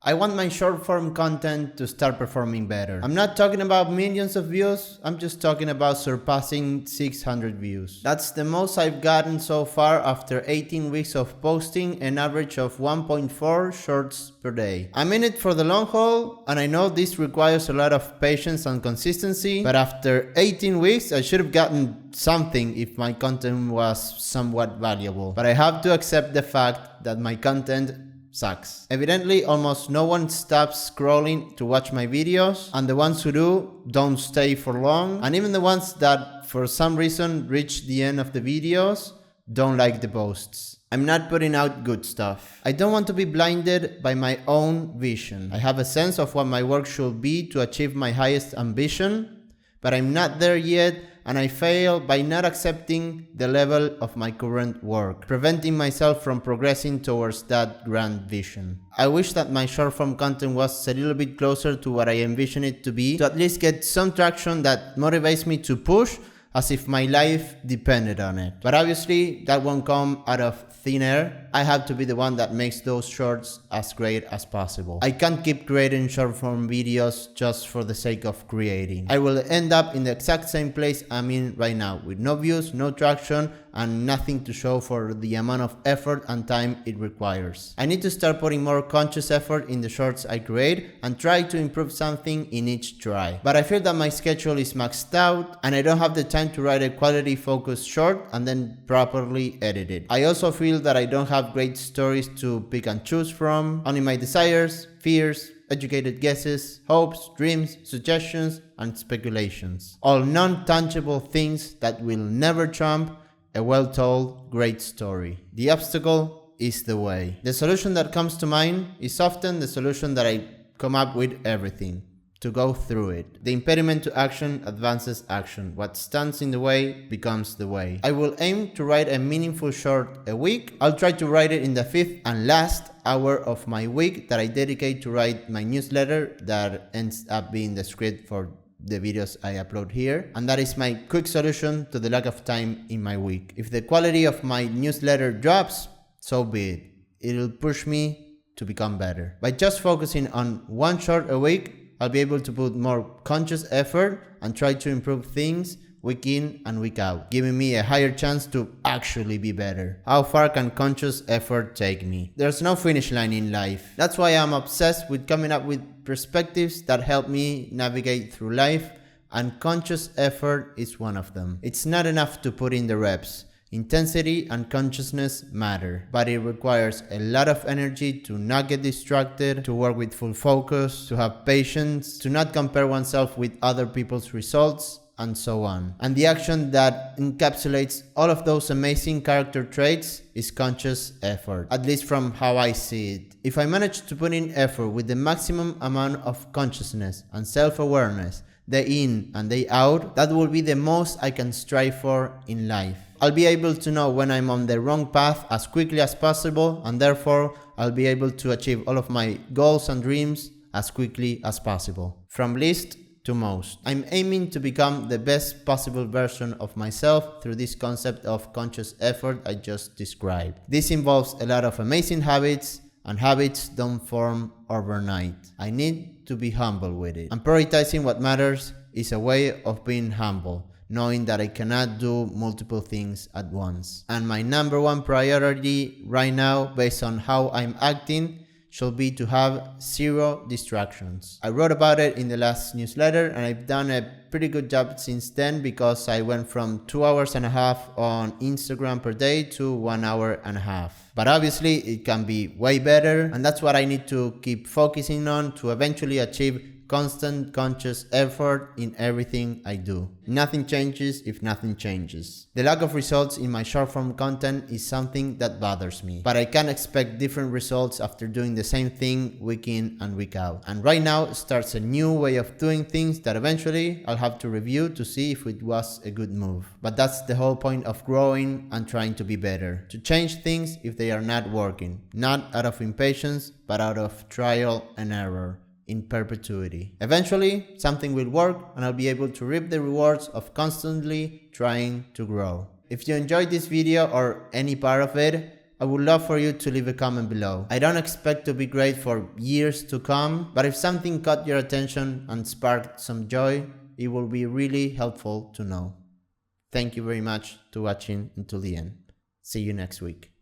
I want my short form content to start performing better. I'm not talking about millions of views, I'm just talking about surpassing 600 views. That's the most I've gotten so far after 18 weeks of posting an average of 1.4 shorts per day. I'm in it for the long haul, and I know this requires a lot of patience and consistency, but after 18 weeks I should have gotten something if my content was somewhat valuable. But I have to accept the fact that my content sucks. Evidently, almost no one stops scrolling to watch my videos, and the ones who do don't stay for long, and even the ones that for some reason reach the end of the videos don't like the posts. I'm not putting out good stuff. I don't want to be blinded by my own vision. I have a sense of what my work should be to achieve my highest ambition, but I'm not there yet, and I fail by not accepting the level of my current work, preventing myself from progressing towards that grand vision. I wish that my short form content was a little bit closer to what I envision it to be, to at least get some traction that motivates me to push as if my life depended on it. But obviously, that won't come out of thin air. I have to be the one that makes those shorts as great as possible. I can't keep creating short form videos just for the sake of creating. I will end up in the exact same place I'm in right now, with no views, no traction, and nothing to show for the amount of effort and time it requires. I need to start putting more conscious effort in the shorts I create and try to improve something in each try. But I feel that my schedule is maxed out and I don't have the time to write a quality focused short and then properly edit it. I also feel that I don't have great stories to pick and choose from, only my desires, fears, educated guesses, hopes, dreams, suggestions, and speculations. All non-tangible things that will never trump a well-told, great story. The obstacle is the way. The solution that comes to mind is often the solution that I come up with everything. To go through it. The impediment to action advances action. What stands in the way becomes the way. I will aim to write a meaningful short a week. I'll try to write it in the 5th and last hour of my week that I dedicate to write my newsletter that ends up being the script for the videos I upload here, and that is my quick solution to the lack of time in my week. If the quality of my newsletter drops, so be it. It'll push me to become better. By just focusing on one short a week, I'll be able to put more conscious effort and try to improve things week in and week out, giving me a higher chance to actually be better. How far can conscious effort take me? There's no finish line in life. That's why I'm obsessed with coming up with perspectives that help me navigate through life, and conscious effort is one of them. It's not enough to put in the reps. Intensity and consciousness matter, but it requires a lot of energy to not get distracted, to work with full focus, to have patience, to not compare oneself with other people's results, and so on. And the action that encapsulates all of those amazing character traits is conscious effort, at least from how I see it. If I manage to put in effort with the maximum amount of consciousness and self-awareness, day in and day out, that will be the most I can strive for in life. I'll be able to know when I'm on the wrong path as quickly as possible, and therefore I'll be able to achieve all of my goals and dreams as quickly as possible. From least to most. I'm aiming to become the best possible version of myself through this concept of conscious effort I just described. This involves a lot of amazing habits, and habits don't form overnight. I need to be humble with it. And prioritizing what matters is a way of being humble, knowing that I cannot do multiple things at once. And my number one priority right now, based on how I'm acting, should be to have 0 distractions. I wrote about it in the last newsletter, and I've done a pretty good job since then, because I went from 2.5 hours on Instagram per day to 1.5 hours. But obviously it can be way better, and that's what I need to keep focusing on to eventually achieve constant conscious effort in everything I do. Nothing changes if nothing changes. The lack of results in my short form content is something that bothers me, but I can't expect different results after doing the same thing week in and week out. And right now starts a new way of doing things that eventually I'll have to review to see if it was a good move. But that's the whole point of growing and trying to be better. To change things if they are not working, not out of impatience, but out of trial and error. In perpetuity. Eventually, something will work and I'll be able to reap the rewards of constantly trying to grow. If you enjoyed this video or any part of it, I would love for you to leave a comment below. I don't expect to be great for years to come, but if something caught your attention and sparked some joy, it will be really helpful to know. Thank you very much for watching until the end. See you next week.